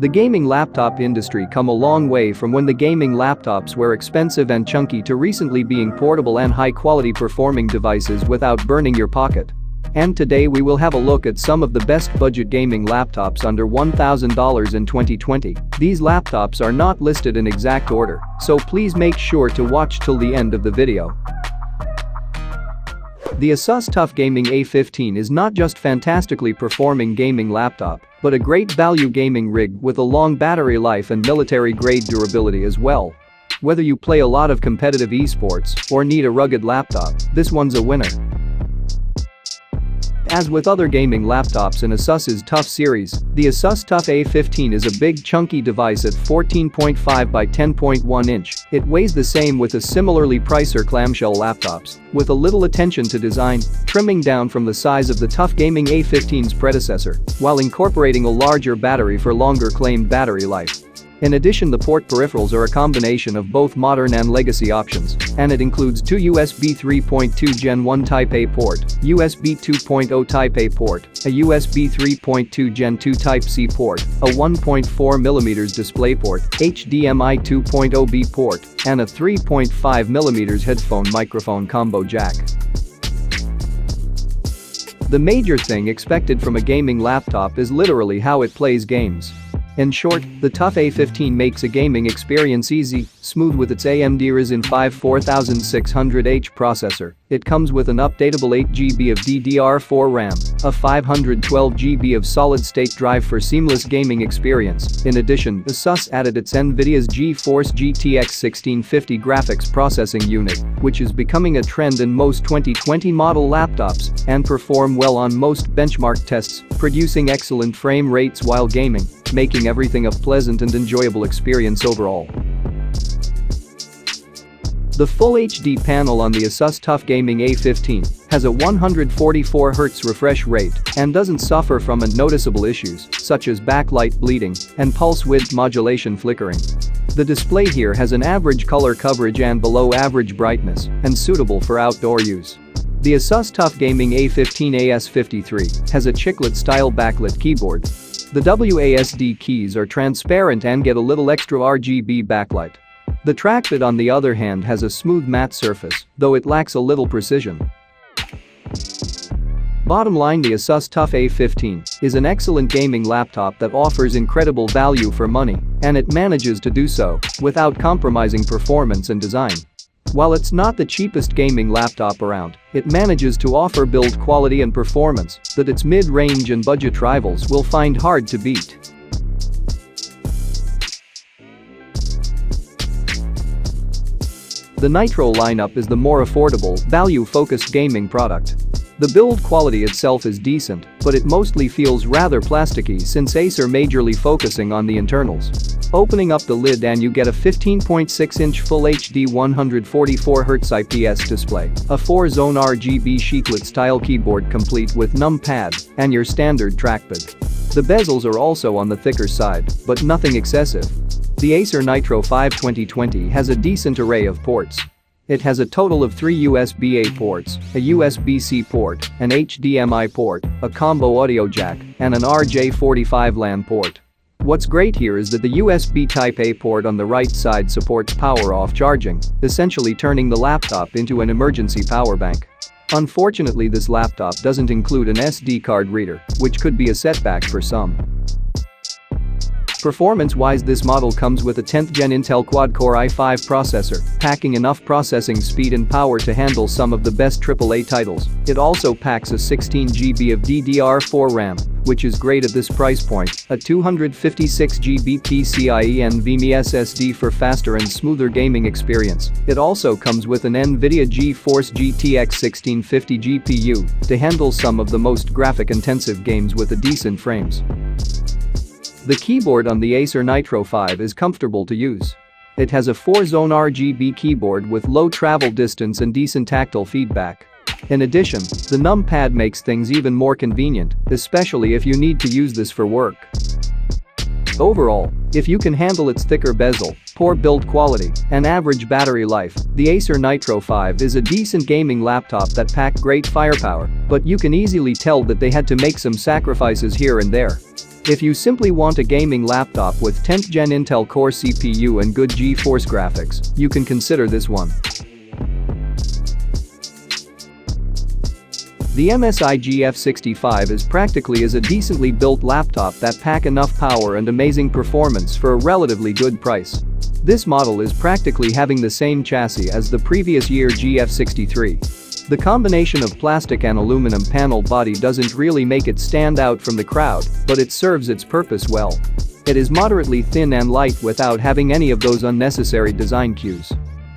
The gaming laptop industry come a long way from when the gaming laptops were expensive and chunky to recently being portable and high-quality performing devices without burning your pocket. And today we will have a look at some of the best budget gaming laptops under $1,000 in 2020. These laptops are not listed in exact order, so please make sure to watch till the end of the video. The Asus TUF Gaming A15 is not just fantastically performing gaming laptop, but a great value gaming rig with a long battery life and military-grade durability as well. Whether you play a lot of competitive esports or need a rugged laptop, this one's a winner. As with other gaming laptops in Asus's TUF series, the Asus TUF A15 is a big chunky device at 14.5 by 10.1 inch. It weighs the same with the similarly pricier clamshell laptops, with a little attention to design, trimming down from the size of the TUF Gaming A15's predecessor, while incorporating a larger battery for longer claimed battery life. In addition, the port peripherals are a combination of both modern and legacy options, and it includes two USB 3.2 Gen 1 Type-A port, USB 2.0 Type-A port, a USB 3.2 Gen 2 Type-C port, a 1.4mm DisplayPort, HDMI 2.0B port, and a 3.5mm headphone microphone combo jack. The major thing expected from a gaming laptop is literally how it plays games. In short, the TUF A15 makes a gaming experience easy, smooth with its AMD Ryzen 5 4600H processor. It comes with an updatable 8GB of DDR4 RAM, a 512GB of solid-state drive for seamless gaming experience. In addition, Asus added its NVIDIA's GeForce GTX 1650 graphics processing unit, which is becoming a trend in most 2020 model laptops and perform well on most benchmark tests, producing excellent frame rates while gaming, making everything a pleasant and enjoyable experience overall. The Full HD panel on the Asus TUF Gaming A15 has a 144Hz refresh rate and doesn't suffer from noticeable issues such as backlight bleeding and pulse width modulation flickering. The display here has an average color coverage and below average brightness and suitable for outdoor use. The Asus TUF Gaming A15 AS53 has a chiclet-style backlit keyboard. The WASD keys are transparent and get a little extra RGB backlight. The trackpad, on the other hand, has a smooth matte surface, though it lacks a little precision. Bottom line, the Asus TUF A15 is an excellent gaming laptop that offers incredible value for money, and it manages to do so without compromising performance and design. While it's not the cheapest gaming laptop around, it manages to offer build quality and performance that its mid-range and budget rivals will find hard to beat. The Nitro lineup is the more affordable, value-focused gaming product. The build quality itself is decent, but it mostly feels rather plasticky since Acer majorly focusing on the internals. Opening up the lid and you get a 15.6-inch Full HD 144Hz IPS display, a 4-zone RGB chiclet-style keyboard complete with numpad, and your standard trackpad. The bezels are also on the thicker side, but nothing excessive. The Acer Nitro 5 2020 has a decent array of ports. It has a total of 3 USB-A ports, a USB-C port, an HDMI port, a combo audio jack, and an RJ45 LAN port. What's great here is that the USB Type-A port on the right side supports power-off charging, essentially turning the laptop into an emergency power bank. Unfortunately, this laptop doesn't include an SD card reader, which could be a setback for some. Performance-wise, this model comes with a 10th Gen Intel Quad-Core i5 processor, packing enough processing speed and power to handle some of the best AAA titles. It also packs a 16GB of DDR4 RAM, which is great at this price point, a 256GB PCIe NVMe SSD for faster and smoother gaming experience. It also comes with an NVIDIA GeForce GTX 1650 GPU to handle some of the most graphic-intensive games with decent frames. The keyboard on the Acer Nitro 5 is comfortable to use. It has a 4-zone RGB keyboard with low travel distance and decent tactile feedback. In addition, the numpad makes things even more convenient, especially if you need to use this for work. Overall, if you can handle its thicker bezel, poor build quality, and average battery life, the Acer Nitro 5 is a decent gaming laptop that packs great firepower, but you can easily tell that they had to make some sacrifices here and there. If you simply want a gaming laptop with 10th gen Intel Core CPU and good GeForce graphics, you can consider this one. The MSI GF65 is practically as a decently built laptop that pack enough power and amazing performance for a relatively good price. This model is practically having the same chassis as the previous year GF63. The combination of plastic and aluminum panel body doesn't really make it stand out from the crowd, but it serves its purpose well. It is moderately thin and light without having any of those unnecessary design cues.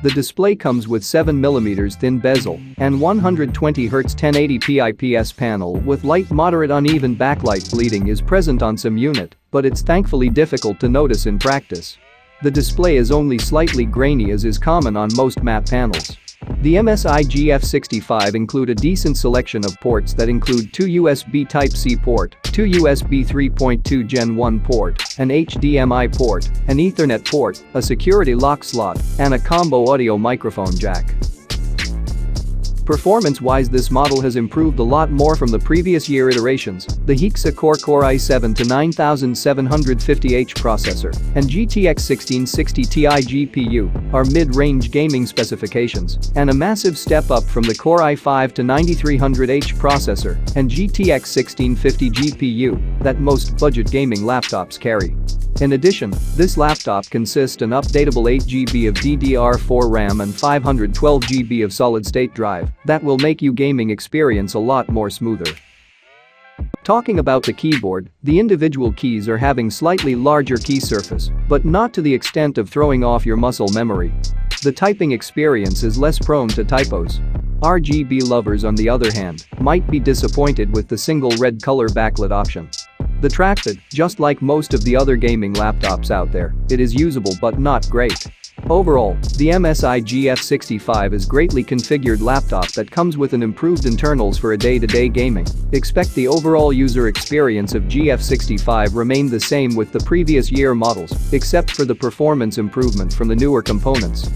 The display comes with 7mm thin bezel and 120Hz 1080p IPS panel with light moderate uneven backlight bleeding is present on some unit, but it's thankfully difficult to notice in practice. The display is only slightly grainy as is common on most matte panels. The MSI GF65 include a decent selection of ports that include 2 USB Type-C port, 2 USB 3.2 Gen 1 port, an HDMI port, an Ethernet port, a security lock slot, and a combo audio microphone jack. Performance-wise, this model has improved a lot more from the previous year iterations. The Hexa-Core Core i7 to 9750H processor and GTX 1660 Ti GPU are mid-range gaming specifications and a massive step up from the Core i5 to 9300H processor and GTX 1650 GPU that most budget gaming laptops carry. In addition, this laptop consists an updatable 8GB of DDR4 RAM and 512GB of solid-state drive that will make your gaming experience a lot more smoother. Talking about the keyboard, the individual keys are having slightly larger key surface, but not to the extent of throwing off your muscle memory. The typing experience is less prone to typos. RGB lovers, on the other hand, might be disappointed with the single red color backlit option. The trackpad, just like most of the other gaming laptops out there, it is usable but not great. Overall, the MSI GF65 is greatly configured laptop that comes with an improved internals for a day-to-day gaming. Expect the overall user experience of GF65 remained the same with the previous year models, except for the performance improvement from the newer components.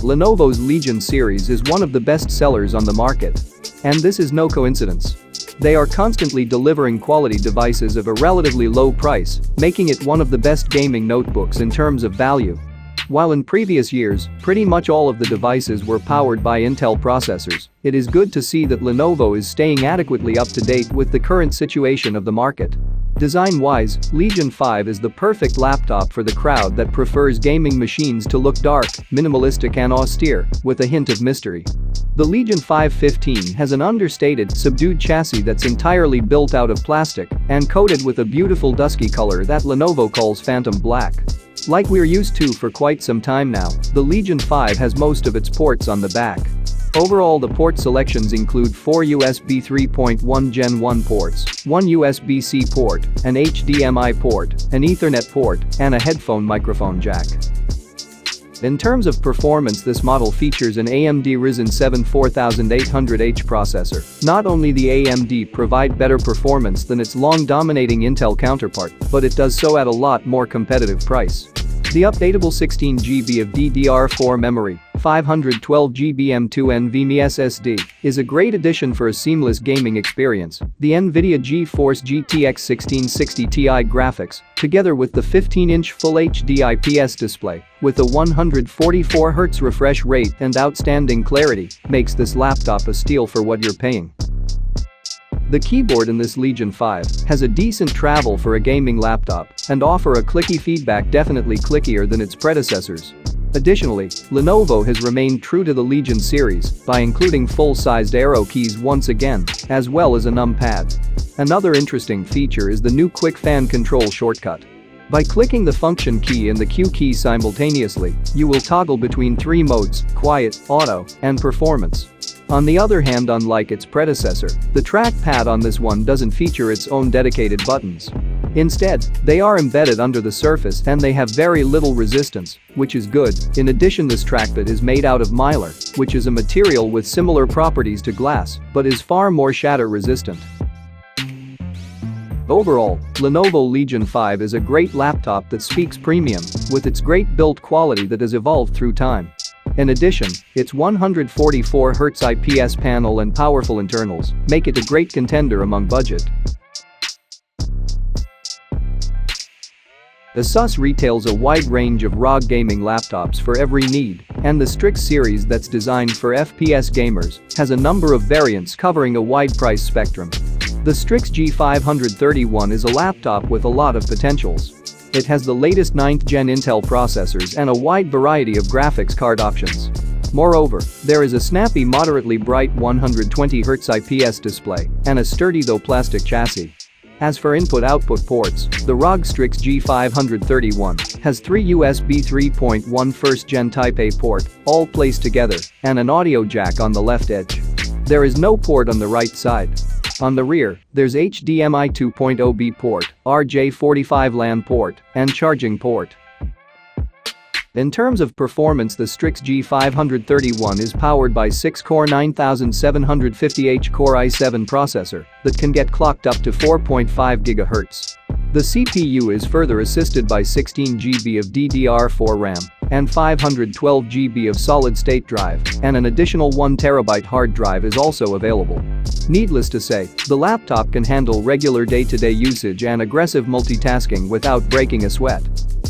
Lenovo's Legion series is one of the best sellers on the market. And this is no coincidence. They are constantly delivering quality devices of a relatively low price, making it one of the best gaming notebooks in terms of value. While in previous years, pretty much all of the devices were powered by Intel processors, it is good to see that Lenovo is staying adequately up to date with the current situation of the market. Design-wise, Legion 5 is the perfect laptop for the crowd that prefers gaming machines to look dark, minimalistic and austere, with a hint of mystery. The Legion 515 has an understated, subdued chassis that's entirely built out of plastic and coated with a beautiful dusky color that Lenovo calls Phantom Black. Like we're used to for quite some time now, the Legion 5 has most of its ports on the back. Overall, the port selections include 4 USB 3.1 Gen 1 ports, 1 USB-C port, an HDMI port, an Ethernet port, and a headphone microphone jack. In terms of performance, this model features an AMD Ryzen 7 4800H processor. Not only the AMD provide better performance than its long-dominating Intel counterpart, but it does so at a lot more competitive price. The updatable 16GB of DDR4 memory, 512GB M2 NVMe SSD is a great addition for a seamless gaming experience. The NVIDIA GeForce GTX 1660 Ti graphics, together with the 15-inch Full HD IPS display with a 144Hz refresh rate and outstanding clarity, makes this laptop a steal for what you're paying. The keyboard in this Legion 5 has a decent travel for a gaming laptop and offer a clicky feedback, definitely clickier than its predecessors. Additionally, Lenovo has remained true to the Legion series by including full-sized arrow keys once again, as well as a numpad. Another interesting feature is the new Quick Fan Control shortcut. By clicking the function key and the Q key simultaneously, you will toggle between 3 modes: quiet, auto, and performance. On the other hand, unlike its predecessor, the trackpad on this one doesn't feature its own dedicated buttons. Instead, they are embedded under the surface and they have very little resistance, which is good. In addition, this trackpad is made out of mylar, which is a material with similar properties to glass, but is far more shatter resistant. Overall, Lenovo Legion 5 is a great laptop that speaks premium, with its great build quality that has evolved through time. In addition, its 144Hz IPS panel and powerful internals make it a great contender among budget. ASUS retails a wide range of ROG gaming laptops for every need, and the Strix series that's designed for FPS gamers has a number of variants covering a wide price spectrum. The Strix G531 is a laptop with a lot of potentials. It has the latest 9th gen Intel processors and a wide variety of graphics card options. Moreover, there is a snappy moderately bright 120Hz IPS display and a sturdy though plastic chassis. As for input-output ports, the ROG Strix G531 has 3 USB 3.1 first-gen Type A port, all placed together, and an audio jack on the left edge. There is no port on the right side. On the rear, there's HDMI 2.0B port, RJ45 LAN port, and charging port. In terms of performance, the Strix G531 is powered by 6-core 9750H Core i7 processor that can get clocked up to 4.5 GHz. The CPU is further assisted by 16 GB of DDR4 RAM and 512 GB of solid-state drive, and an additional 1 TB hard drive is also available. Needless to say, the laptop can handle regular day-to-day usage and aggressive multitasking without breaking a sweat.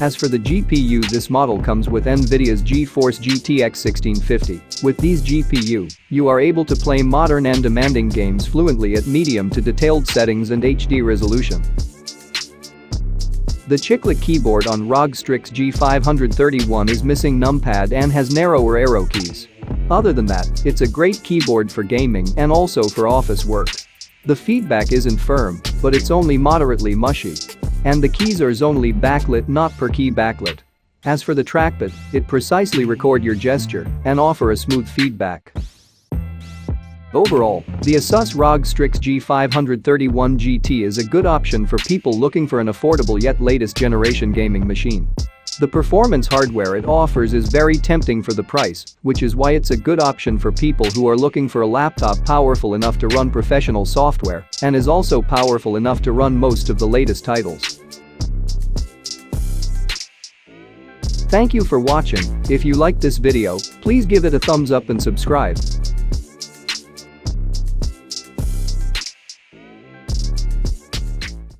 As for the GPU, this model comes with NVIDIA's GeForce GTX 1650. With these GPU, you are able to play modern and demanding games fluently at medium to detailed settings and HD resolution. The chiclet keyboard on ROG Strix G531 is missing numpad and has narrower arrow keys. Other than that, it's a great keyboard for gaming and also for office work. The feedback isn't firm, but it's only moderately mushy. And the keys are only backlit, not per key backlit. As for the trackpad, it precisely record your gesture and offer a smooth feedback. Overall, the ASUS ROG Strix G531 GT is a good option for people looking for an affordable yet latest generation gaming machine. The performance hardware it offers is very tempting for the price, which is why it's a good option for people who are looking for a laptop powerful enough to run professional software and is also powerful enough to run most of the latest titles. Thank you for watching. If you liked this video, please give it a thumbs up and subscribe.